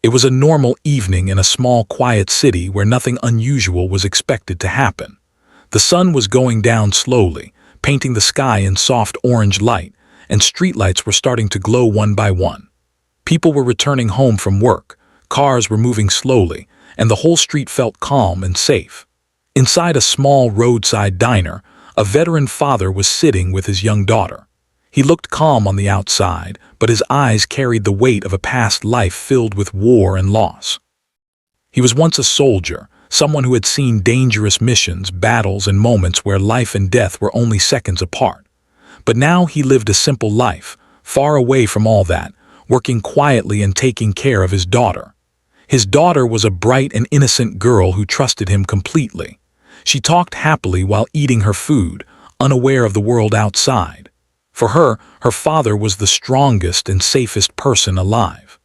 It was a normal evening in a small, quiet city where nothing unusual was expected to happen. The sun was going down slowly, painting the sky in soft orange light, and streetlights were starting to glow one by one. People were returning home from work, cars were moving slowly, and the whole street felt calm and safe. Inside a small roadside diner, a veteran father was sitting with his young daughter. He looked calm on the outside, but his eyes carried the weight of a past life filled with war and loss. He was once a soldier, someone who had seen dangerous missions, battles, and moments where life and death were only seconds apart. But now he lived a simple life, far away from all that, working quietly and taking care of his daughter. His daughter was a bright and innocent girl who trusted him completely. She talked happily while eating her food, unaware of the world outside. For her, her father was the strongest and safest person alive.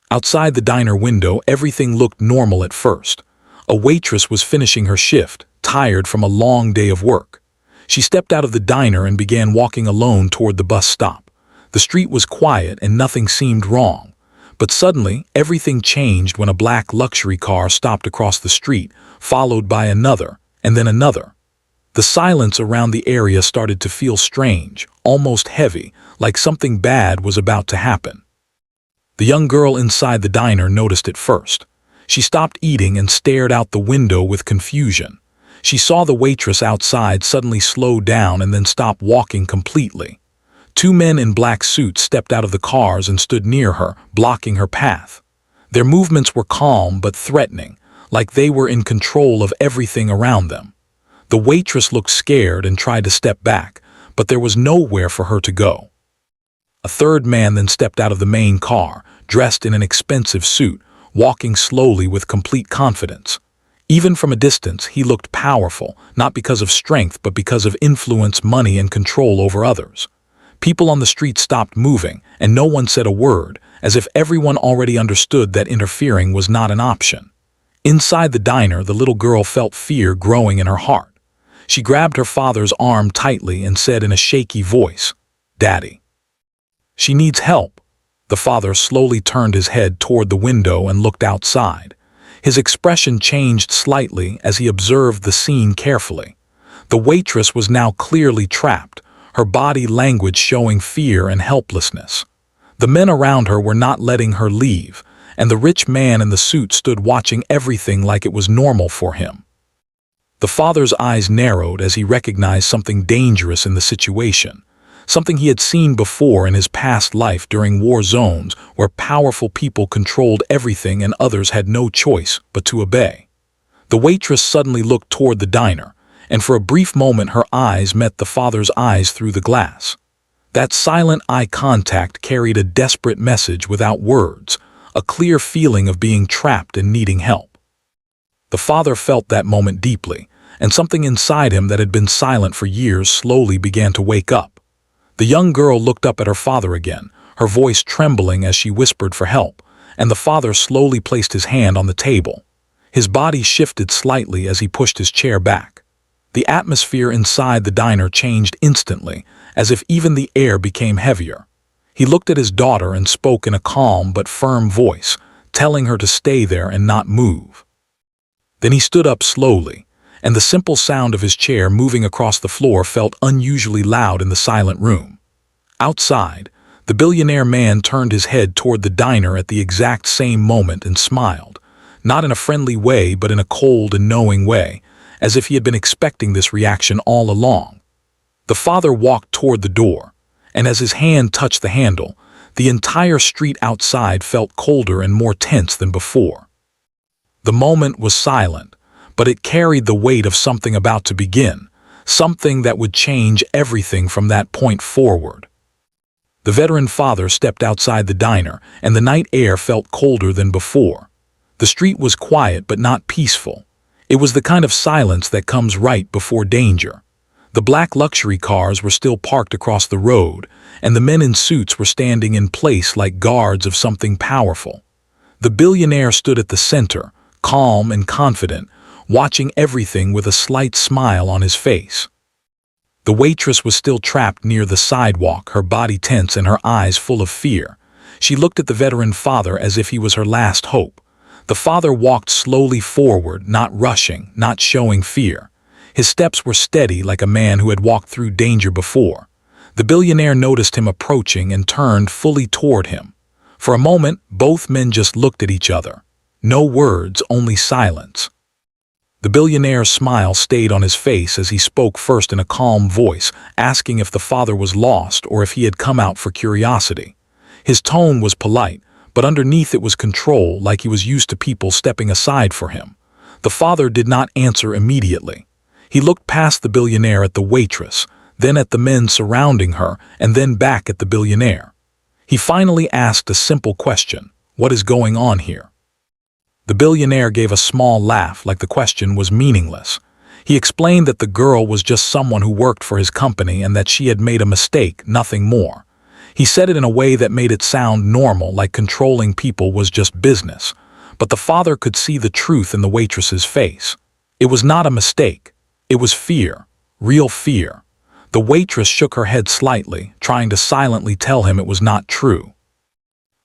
Outside the diner window, everything looked normal at first. A waitress was finishing her shift, tired from a long day of work. She stepped out of the diner and began walking alone toward the bus stop. The street was quiet and nothing seemed wrong. But suddenly, everything changed when a black luxury car stopped across the street, followed by another, and then another. The silence around the area started to feel strange, almost heavy, like something bad was about to happen. The young girl inside the diner noticed it first. She stopped eating and stared out the window with confusion. She saw the waitress outside suddenly slow down and then stop walking completely. Two men in black suits stepped out of the cars and stood near her, blocking her path. Their movements were calm but threatening, like they were in control of everything around them. The waitress looked scared and tried to step back, but there was nowhere for her to go. A third man then stepped out of the main car, dressed in an expensive suit, walking slowly with complete confidence. Even from a distance, he looked powerful, not because of strength but because of influence, money, and control over others. People on the street stopped moving, and no one said a word, as if everyone already understood that interfering was not an option. Inside the diner, the little girl felt fear growing in her heart. She grabbed her father's arm tightly and said in a shaky voice, "Daddy." "She needs help." The father slowly turned his head toward the window and looked outside. His expression changed slightly as he observed the scene carefully. The waitress was now clearly trapped, her body language showing fear and helplessness. The men around her were not letting her leave, and the rich man in the suit stood watching everything like it was normal for him. The father's eyes narrowed as he recognized something dangerous in the situation, something he had seen before in his past life during war zones where powerful people controlled everything and others had no choice but to obey. The waitress suddenly looked toward the diner, and for a brief moment her eyes met the father's eyes through the glass. That silent eye contact carried a desperate message without words, a clear feeling of being trapped and needing help. The father felt that moment deeply, and something inside him that had been silent for years slowly began to wake up. The young girl looked up at her father again, her voice trembling as she whispered for help, and the father slowly placed his hand on the table. His body shifted slightly as he pushed his chair back. The atmosphere inside the diner changed instantly, as if even the air became heavier. He looked at his daughter and spoke in a calm but firm voice, telling her to stay there and not move. Then he stood up slowly, and the simple sound of his chair moving across the floor felt unusually loud in the silent room. Outside, the billionaire man turned his head toward the diner at the exact same moment and smiled, not in a friendly way but in a cold and knowing way, as if he had been expecting this reaction all along. The father walked toward the door, and as his hand touched the handle, the entire street outside felt colder and more tense than before. The moment was silent, but it carried the weight of something about to begin, something that would change everything from that point forward. The veteran father stepped outside the diner, and the night air felt colder than before. The street was quiet but not peaceful. It was the kind of silence that comes right before danger. The black luxury cars were still parked across the road, and the men in suits were standing in place like guards of something powerful. The billionaire stood at the center, calm and confident, watching everything with a slight smile on his face. The waitress was still trapped near the sidewalk, her body tense and her eyes full of fear. She looked at the veteran father as if he was her last hope. The father walked slowly forward, not rushing, not showing fear. His steps were steady like a man who had walked through danger before. The billionaire noticed him approaching and turned fully toward him. For a moment, both men just looked at each other. No words, only silence. The billionaire's smile stayed on his face as he spoke first in a calm voice, asking if the father was lost or if he had come out for curiosity. His tone was polite, but underneath it was control, like he was used to people stepping aside for him. The father did not answer immediately. He looked past the billionaire at the waitress, then at the men surrounding her, and then back at the billionaire. He finally asked a simple question: "What is going on here?" The billionaire gave a small laugh, like the question was meaningless. He explained that the girl was just someone who worked for his company and that she had made a mistake, nothing more. He said it in a way that made it sound normal, like controlling people was just business. But the father could see the truth in the waitress's face. It was not a mistake. It was fear, real fear. The waitress shook her head slightly, trying to silently tell him it was not true.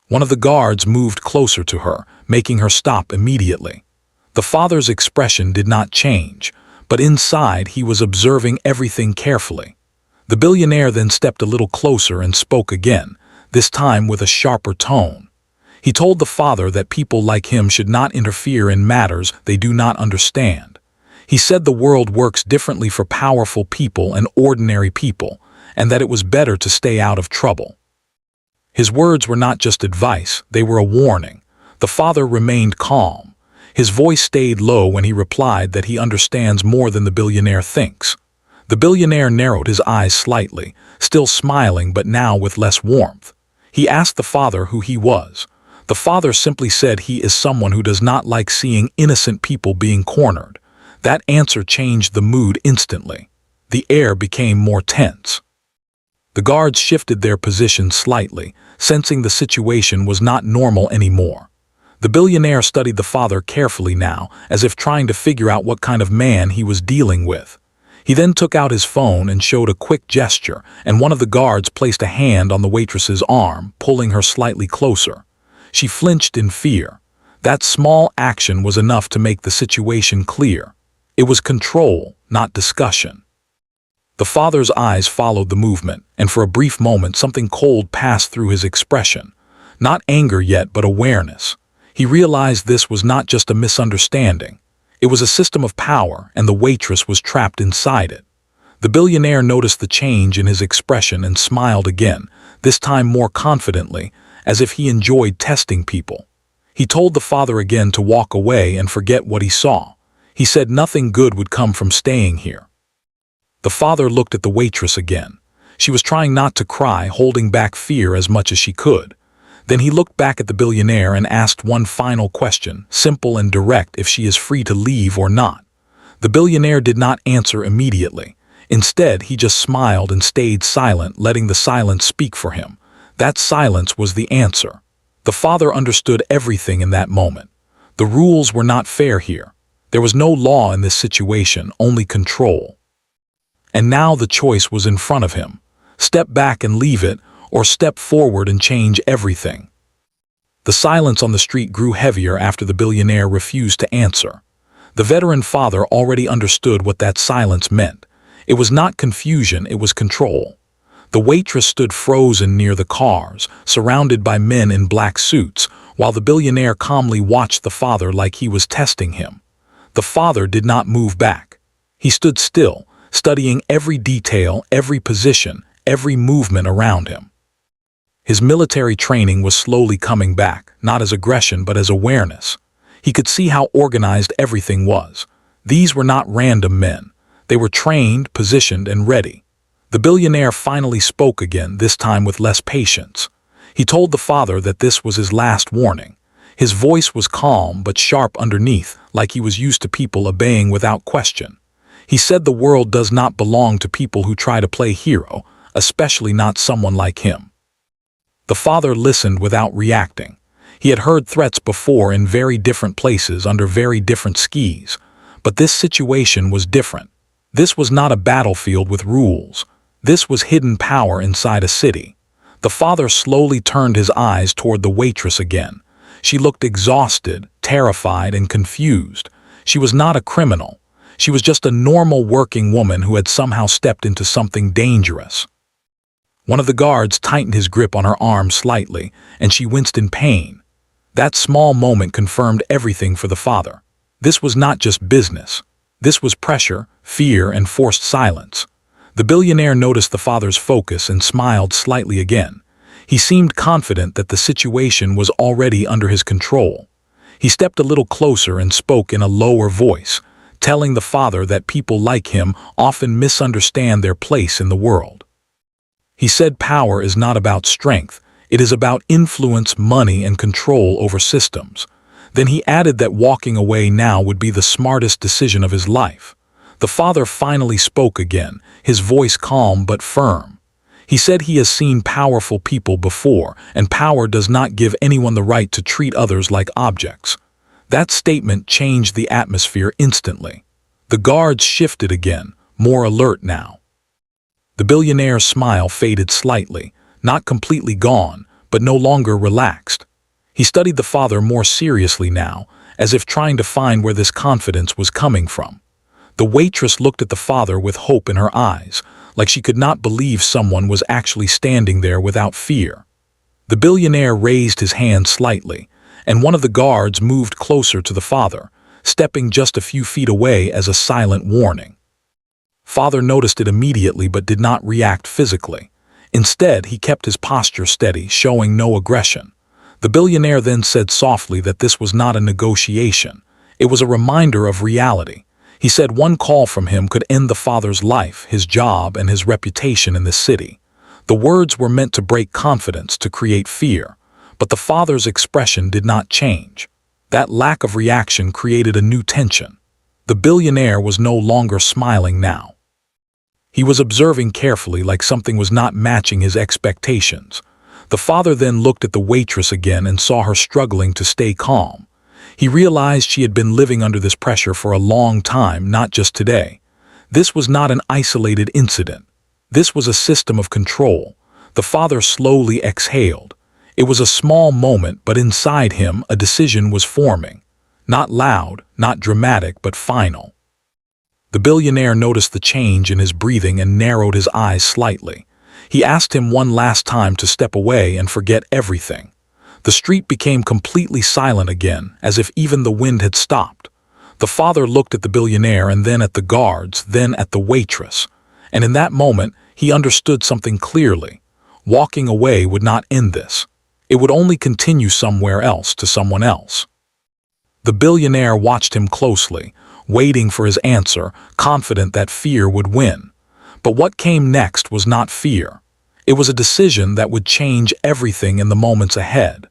One of the guards moved closer to her, making her stop immediately. The father's expression did not change, but inside he was observing everything carefully. The billionaire then stepped a little closer and spoke again, this time with a sharper tone. He told the father that people like him should not interfere in matters they do not understand. He said the world works differently for powerful people and ordinary people, and that it was better to stay out of trouble. His words were not just advice, they were a warning. The father remained calm. His voice stayed low when he replied that he understands more than the billionaire thinks. The billionaire narrowed his eyes slightly, still smiling but now with less warmth. He asked the father who he was. The father simply said he is someone who does not like seeing innocent people being cornered. That answer changed the mood instantly. The air became more tense. The guards shifted their position slightly, sensing the situation was not normal anymore. The billionaire studied the father carefully now, as if trying to figure out what kind of man he was dealing with. He then took out his phone and showed a quick gesture, and one of the guards placed a hand on the waitress's arm, pulling her slightly closer. She flinched in fear. That small action was enough to make the situation clear. It was control, not discussion. The father's eyes followed the movement, and for a brief moment something cold passed through his expression. Not anger yet, but awareness. He realized this was not just a misunderstanding. It was a system of power, and the waitress was trapped inside it. The billionaire noticed the change in his expression and smiled again, this time more confidently, as if he enjoyed testing people. He told the father again to walk away and forget what he saw. He said nothing good would come from staying here. The father looked at the waitress again. She was trying not to cry, holding back fear as much as she could. Then he looked back at the billionaire and asked one final question, simple and direct, if she is free to leave or not. The billionaire did not answer immediately. Instead, he just smiled and stayed silent, letting the silence speak for him. That silence was the answer. The father understood everything in that moment. The rules were not fair here. There was no law in this situation, only control. And now the choice was in front of him. Step back and leave it, or step forward and change everything. The silence on the street grew heavier after the billionaire refused to answer. The veteran father already understood what that silence meant. It was not confusion, it was control. The waitress stood frozen near the cars, surrounded by men in black suits, while the billionaire calmly watched the father like he was testing him. The father did not move back. He stood still, studying every detail, every position, every movement around him. His military training was slowly coming back, not as aggression but as awareness. He could see how organized everything was. These were not random men. They were trained, positioned, and ready. The billionaire finally spoke again, this time with less patience. He told the father that this was his last warning. His voice was calm but sharp underneath, like he was used to people obeying without question. He said the world does not belong to people who try to play hero, especially not someone like him. The father listened without reacting. He had heard threats before in very different places under very different skis, but this situation was different. This was not a battlefield with rules. This was hidden power inside a city. The father slowly turned his eyes toward the waitress again. She looked exhausted, terrified, and confused. She was not a criminal. She was just a normal working woman who had somehow stepped into something dangerous. One of the guards tightened his grip on her arm slightly, and she winced in pain. That small moment confirmed everything for the father. This was not just business. This was pressure, fear, and forced silence. The billionaire noticed the father's focus and smiled slightly again. He seemed confident that the situation was already under his control. He stepped a little closer and spoke in a lower voice, telling the father that people like him often misunderstand their place in the world. He said power is not about strength, it is about influence, money, and control over systems. Then he added that walking away now would be the smartest decision of his life. The father finally spoke again, his voice calm but firm. He said he has seen powerful people before, and power does not give anyone the right to treat others like objects. That statement changed the atmosphere instantly. The guards shifted again, more alert now. The billionaire's smile faded slightly, not completely gone, but no longer relaxed. He studied the father more seriously now, as if trying to find where this confidence was coming from. The waitress looked at the father with hope in her eyes, like she could not believe someone was actually standing there without fear. The billionaire raised his hand slightly, and one of the guards moved closer to the father, stepping just a few feet away as a silent warning. Father noticed it immediately but did not react physically. Instead, he kept his posture steady, showing no aggression. The billionaire then said softly that this was not a negotiation. It was a reminder of reality. He said one call from him could end the father's life, his job, and his reputation in the city. The words were meant to break confidence, to create fear. But the father's expression did not change. That lack of reaction created a new tension. The billionaire was no longer smiling now. He was observing carefully, like something was not matching his expectations. The father then looked at the waitress again and saw her struggling to stay calm. He realized she had been living under this pressure for a long time, not just today. This was not an isolated incident. This was a system of control. The father slowly exhaled. It was a small moment, but inside him a decision was forming. Not loud, not dramatic, but final. The billionaire noticed the change in his breathing and narrowed his eyes slightly. He asked him one last time to step away and forget everything. The street became completely silent again, as if even the wind had stopped. The father looked at the billionaire and then at the guards, then at the waitress. And in that moment, he understood something clearly. Walking away would not end this. It would only continue somewhere else, to someone else. The billionaire watched him closely, waiting for his answer, confident that fear would win. But what came next was not fear. It was a decision that would change everything in the moments ahead.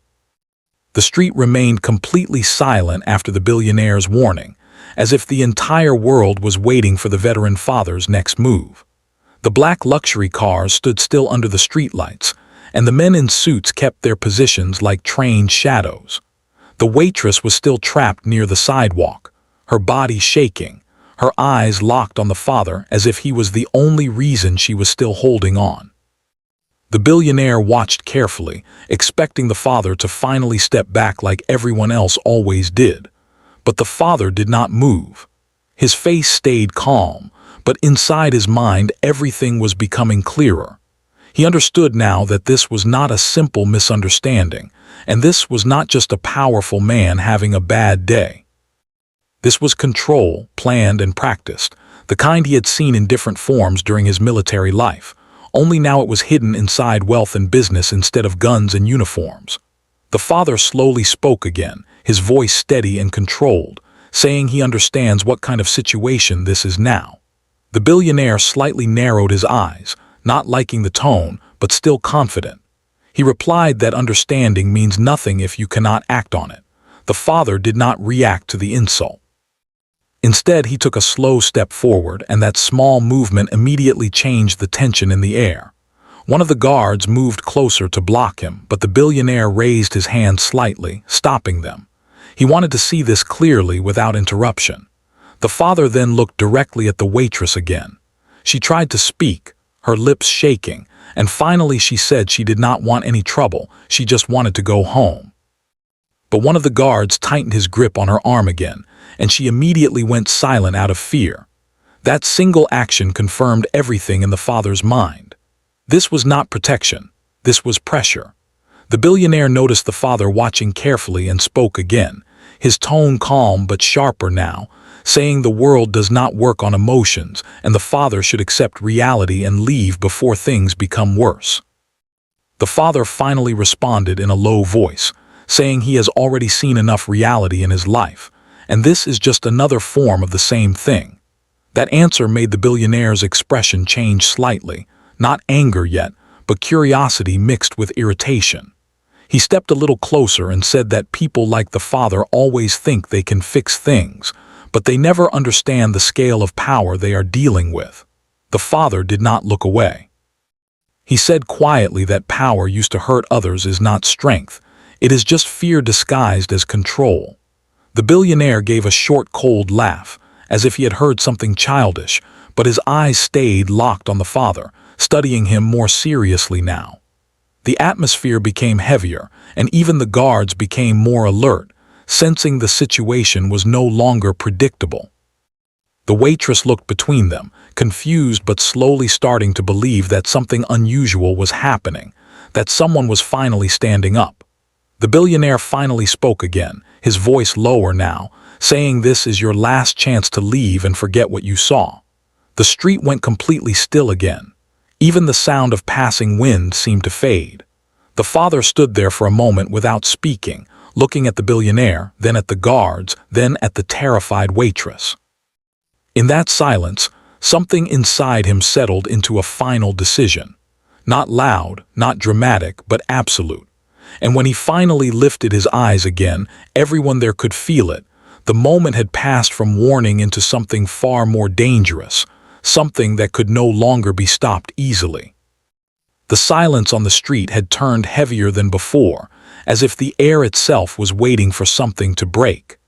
The street remained completely silent after the billionaire's warning, as if the entire world was waiting for the veteran father's next move. The black luxury cars stood still under the streetlights, and the men in suits kept their positions like trained shadows. The waitress was still trapped near the sidewalk, her body shaking, her eyes locked on the father as if he was the only reason she was still holding on. The billionaire watched carefully, expecting the father to finally step back like everyone else always did. But the father did not move. His face stayed calm, but inside his mind everything was becoming clearer. He understood now that this was not a simple misunderstanding, and this was not just a powerful man having a bad day. This was control, planned and practiced, the kind he had seen in different forms during his military life, only now it was hidden inside wealth and business instead of guns and uniforms. The father slowly spoke again, his voice steady and controlled, saying he understands what kind of situation this is now. The billionaire slightly narrowed his eyes, not liking the tone, but still confident. He replied that understanding means nothing if you cannot act on it. The father did not react to the insult. Instead, he took a slow step forward, and that small movement immediately changed the tension in the air. One of the guards moved closer to block him, but the billionaire raised his hand slightly, stopping them. He wanted to see this clearly without interruption. The father then looked directly at the waitress again. She tried to speak, her lips shaking, and finally she said she did not want any trouble, she just wanted to go home. But one of the guards tightened his grip on her arm again, and she immediately went silent out of fear. That single action confirmed everything in the father's mind. This was not protection, this was pressure. The billionaire noticed the father watching carefully and spoke again, his tone calm but sharper now, saying the world does not work on emotions and the father should accept reality and leave before things become worse. The father finally responded in a low voice, saying he has already seen enough reality in his life, and this is just another form of the same thing. That answer made the billionaire's expression change slightly, not anger yet, but curiosity mixed with irritation. He stepped a little closer and said that people like the father always think they can fix things, but they never understand the scale of power they are dealing with. The father did not look away. He said quietly that power used to hurt others is not strength, it is just fear disguised as control. The billionaire gave a short, cold laugh, as if he had heard something childish, but his eyes stayed locked on the father, studying him more seriously now. The atmosphere became heavier, and even the guards became more alert, sensing the situation was no longer predictable. The waitress looked between them, confused but slowly starting to believe that something unusual was happening, that someone was finally standing up. The billionaire finally spoke again, his voice lower now, saying this is your last chance to leave and forget what you saw. The street went completely still again. Even the sound of passing wind seemed to fade. The father stood there for a moment without speaking, looking at the billionaire, then at the guards, then at the terrified waitress. In that silence, something inside him settled into a final decision. Not loud, not dramatic, but absolute. And when he finally lifted his eyes again, everyone there could feel it. The moment had passed from warning into something far more dangerous, something that could no longer be stopped easily. The silence on the street had turned heavier than before, as if the air itself was waiting for something to break.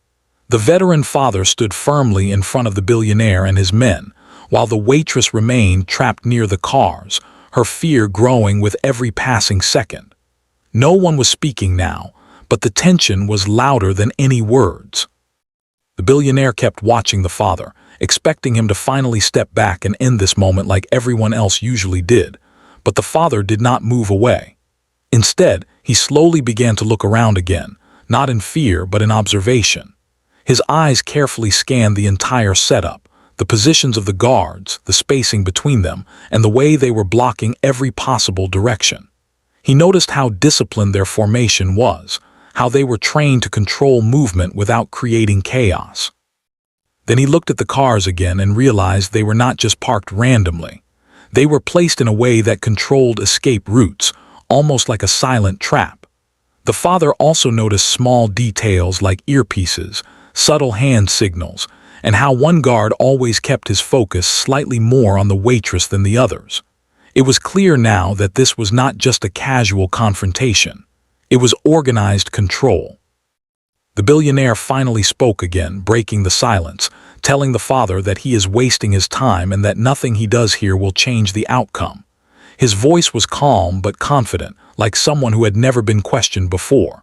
The veteran father stood firmly in front of the billionaire and his men, while the waitress remained trapped near the cars, her fear growing with every passing second. No one was speaking now, but the tension was louder than any words. The billionaire kept watching the father, expecting him to finally step back and end this moment like everyone else usually did, but the father did not move away. Instead, he slowly began to look around again, not in fear but in observation. His eyes carefully scanned the entire setup, the positions of the guards, the spacing between them, and the way they were blocking every possible direction. He noticed how disciplined their formation was, how they were trained to control movement without creating chaos. Then he looked at the cars again and realized they were not just parked randomly. They were placed in a way that controlled escape routes, almost like a silent trap. The father also noticed small details like earpieces, subtle hand signals, and how one guard always kept his focus slightly more on the waitress than the others. It was clear now that this was not just a casual confrontation. It was organized control. The billionaire finally spoke again, breaking the silence, telling the father that he is wasting his time and that nothing he does here will change the outcome. His voice was calm but confident, like someone who had never been questioned before.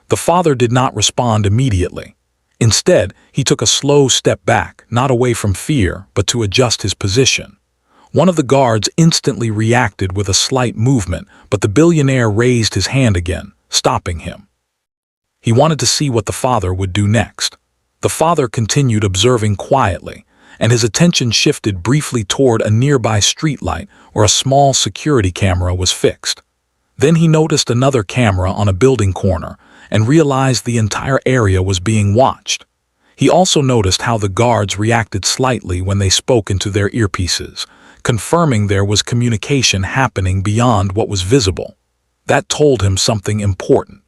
The father did not respond immediately. Instead, he took a slow step back, not away from fear, but to adjust his position. One of the guards instantly reacted with a slight movement, but the billionaire raised his hand again, stopping him. He wanted to see what the father would do next. The father continued observing quietly, and his attention shifted briefly toward a nearby streetlight where a small security camera was fixed. Then he noticed another camera on a building corner and realized the entire area was being watched. He also noticed how the guards reacted slightly when they spoke into their earpieces, confirming there was communication happening beyond what was visible. That told him something important.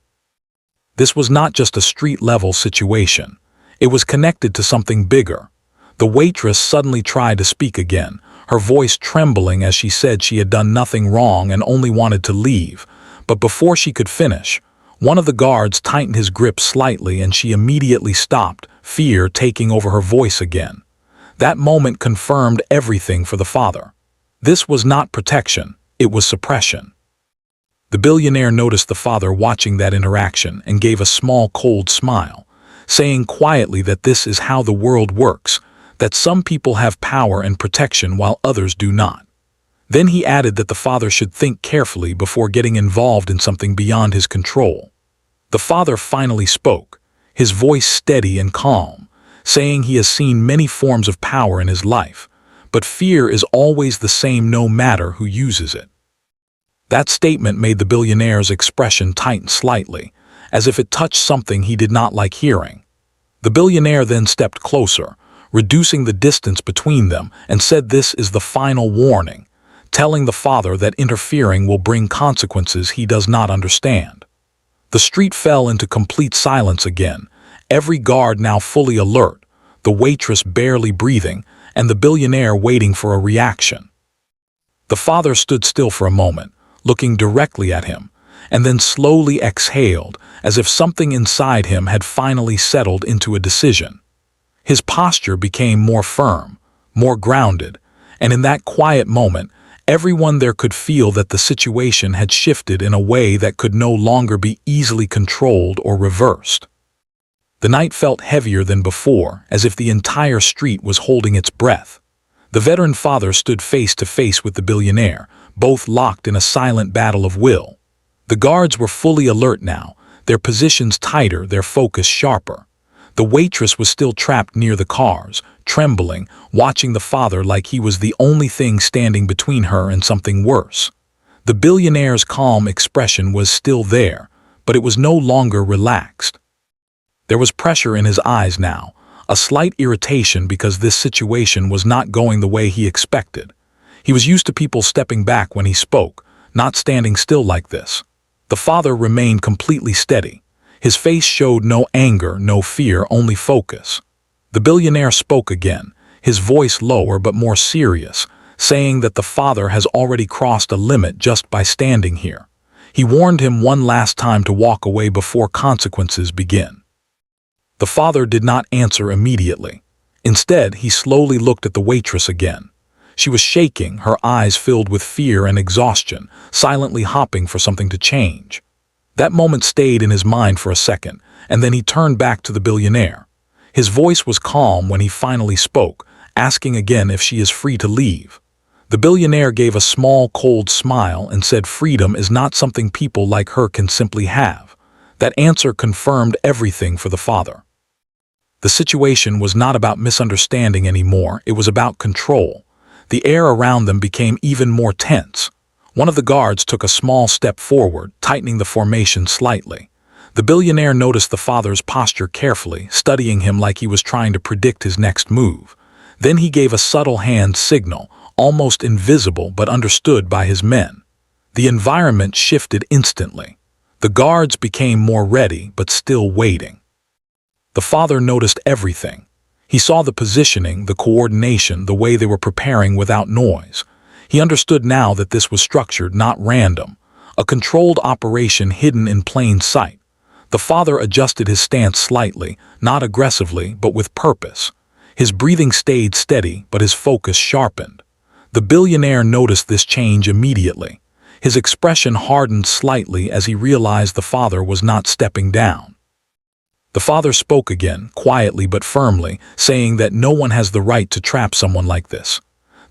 This was not just a street-level situation. It was connected to something bigger. The waitress suddenly tried to speak again, her voice trembling as she said she had done nothing wrong and only wanted to leave. But before she could finish, one of the guards tightened his grip slightly and she immediately stopped, fear taking over her voice again. That moment confirmed everything for the father. This was not protection, it was suppression. The billionaire noticed the father watching that interaction and gave a small cold smile, saying quietly that this is how the world works, that some people have power and protection while others do not. Then he added that the father should think carefully before getting involved in something beyond his control. The father finally spoke, his voice steady and calm, saying he has seen many forms of power in his life, but fear is always the same no matter who uses it. That statement made the billionaire's expression tighten slightly, as if it touched something he did not like hearing. The billionaire then stepped closer, reducing the distance between them, and said this is the final warning, telling the father that interfering will bring consequences he does not understand. The street fell into complete silence again, every guard now fully alert, the waitress barely breathing, and the billionaire waiting for a reaction. The father stood still for a moment, looking directly at him, and then slowly exhaled, as if something inside him had finally settled into a decision. His posture became more firm, more grounded, and in that quiet moment, everyone there could feel that the situation had shifted in a way that could no longer be easily controlled or reversed. The night felt heavier than before, as if the entire street was holding its breath. The veteran father stood face to face with the billionaire, both locked in a silent battle of will. The guards were fully alert now, their positions tighter, their focus sharper. The waitress was still trapped near the cars, trembling, watching the father like he was the only thing standing between her and something worse. The billionaire's calm expression was still there, but it was no longer relaxed. There was pressure in his eyes now, a slight irritation because this situation was not going the way he expected. He was used to people stepping back when he spoke, not standing still like this. The father remained completely steady. His face showed no anger, no fear, only focus. The billionaire spoke again, his voice lower but more serious, saying that the father has already crossed a limit just by standing here. He warned him one last time to walk away before consequences begin. The father did not answer immediately. Instead, he slowly looked at the waitress again. She was shaking, her eyes filled with fear and exhaustion, silently hopping for something to change. That moment stayed in his mind for a second, and then he turned back to the billionaire. His voice was calm when he finally spoke, asking again if she is free to leave. The billionaire gave a small, cold smile and said freedom is not something people like her can simply have. That answer confirmed everything for the father. The situation was not about misunderstanding anymore, it was about control. The air around them became even more tense. One of the guards took a small step forward, tightening the formation slightly. The billionaire noticed the father's posture carefully, studying him like he was trying to predict his next move. Then he gave a subtle hand signal, almost invisible but understood by his men. The environment shifted instantly. The guards became more ready but still waiting. The father noticed everything. He saw the positioning, the coordination, the way they were preparing without noise. He understood now that this was structured, not random, a controlled operation hidden in plain sight. The father adjusted his stance slightly, not aggressively, but with purpose. His breathing stayed steady, but his focus sharpened. The billionaire noticed this change immediately. His expression hardened slightly as he realized the father was not stepping down. The father spoke again, quietly but firmly, saying that no one has the right to trap someone like this.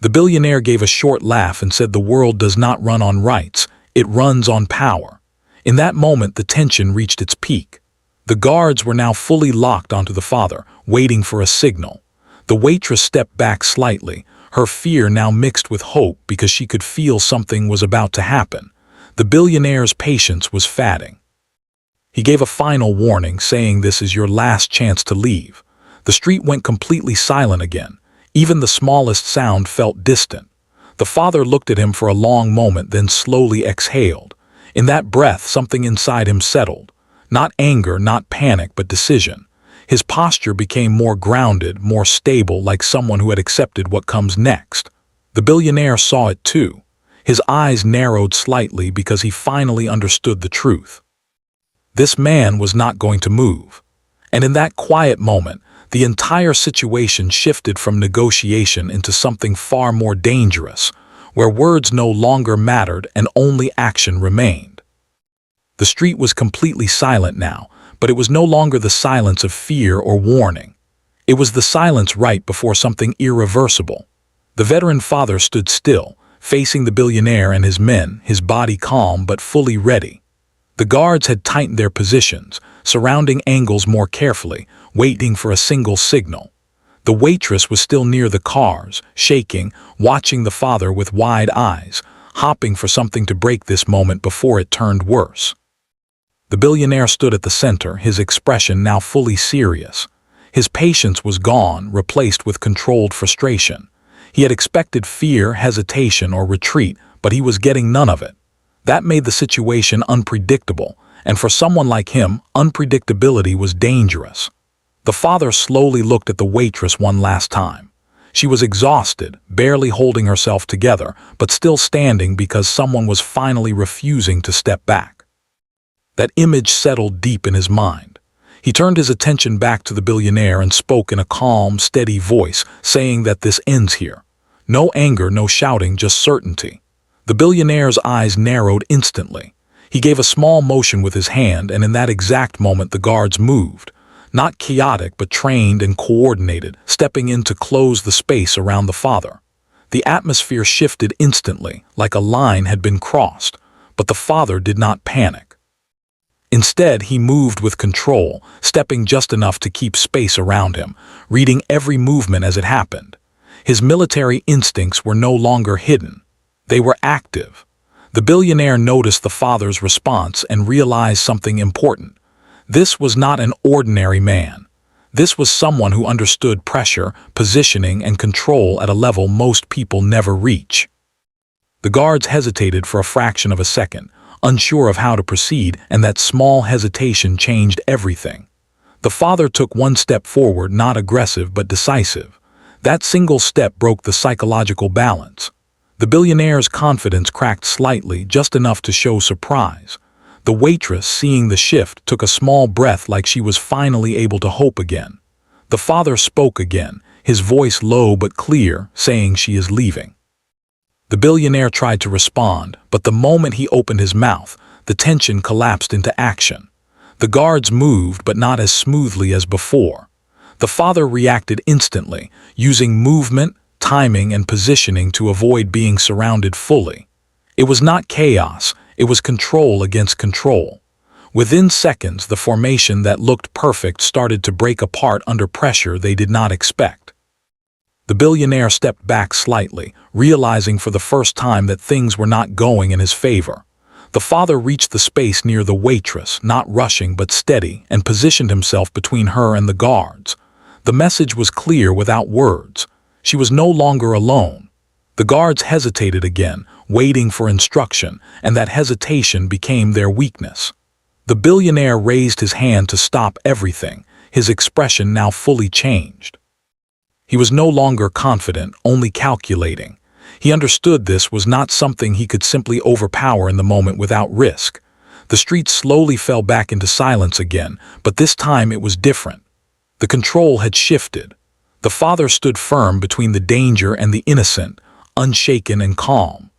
The billionaire gave a short laugh and said the world does not run on rights, it runs on power. In that moment, the tension reached its peak. The guards were now fully locked onto the father, waiting for a signal. The waitress stepped back slightly, her fear now mixed with hope because she could feel something was about to happen. The billionaire's patience was fading. He gave a final warning, saying this is your last chance to leave. The street went completely silent again. Even the smallest sound felt distant. The father looked at him for a long moment, then slowly exhaled. In that breath, something inside him settled. Not anger, not panic, but decision. His posture became more grounded, more stable, like someone who had accepted what comes next. The billionaire saw it too. His eyes narrowed slightly because he finally understood the truth. This man was not going to move. And in that quiet moment, the entire situation shifted from negotiation into something far more dangerous, where words no longer mattered and only action remained. The street was completely silent now, but it was no longer the silence of fear or warning. It was the silence right before something irreversible. The veteran father stood still, facing the billionaire and his men, his body calm but fully ready. The guards had tightened their positions, surrounding angles more carefully, waiting for a single signal. The waitress was still near the cars, shaking, watching the father with wide eyes, hoping for something to break this moment before it turned worse. The billionaire stood at the center, his expression now fully serious. His patience was gone, replaced with controlled frustration. He had expected fear, hesitation, or retreat, but he was getting none of it. That made the situation unpredictable, and for someone like him, unpredictability was dangerous. The father slowly looked at the waitress one last time. She was exhausted, barely holding herself together, but still standing because someone was finally refusing to step back. That image settled deep in his mind. He turned his attention back to the billionaire and spoke in a calm, steady voice, saying that this ends here. No anger, no shouting, just certainty. The billionaire's eyes narrowed instantly. He gave a small motion with his hand, and in that exact moment the guards moved. Not chaotic, but trained and coordinated, stepping in to close the space around the father. The atmosphere shifted instantly, like a line had been crossed, but the father did not panic. Instead, he moved with control, stepping just enough to keep space around him, reading every movement as it happened. His military instincts were no longer hidden. They were active. The billionaire noticed the father's response and realized something important. This was not an ordinary man. This was someone who understood pressure, positioning, and control at a level most people never reach. The guards hesitated for a fraction of a second, unsure of how to proceed, and that small hesitation changed everything. The father took one step forward, not aggressive but decisive. That single step broke the psychological balance. The billionaire's confidence cracked slightly, just enough to show surprise. The waitress, seeing the shift, took a small breath like she was finally able to hope again. The father spoke again, his voice low but clear, saying she is leaving. The billionaire tried to respond, but the moment he opened his mouth, the tension collapsed into action. The guards moved, but not as smoothly as before. The father reacted instantly, using movement, timing, and positioning to avoid being surrounded fully. It was not chaos, it was control against control. Within seconds, the formation that looked perfect started to break apart under pressure they did not expect. The billionaire stepped back slightly, realizing for the first time that things were not going in his favor. The father reached the space near the waitress, not rushing but steady, and positioned himself between her and the guards. The message was clear without words. She was no longer alone. The guards hesitated again, waiting for instruction, and that hesitation became their weakness. The billionaire raised his hand to stop everything, his expression now fully changed. He was no longer confident, only calculating. He understood this was not something he could simply overpower in the moment without risk. The street slowly fell back into silence again, but this time it was different. The control had shifted. The father stood firm between the danger and the innocent, unshaken and calm.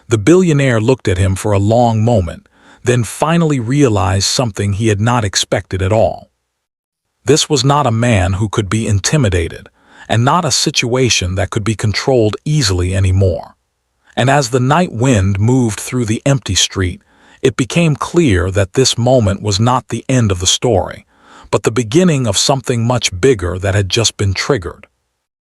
The billionaire looked at him for a long moment, then finally realized something he had not expected at all. This was not a man who could be intimidated, and not a situation that could be controlled easily anymore. And as the night wind moved through the empty street, it became clear that this moment was not the end of the story, but the beginning of something much bigger that had just been triggered.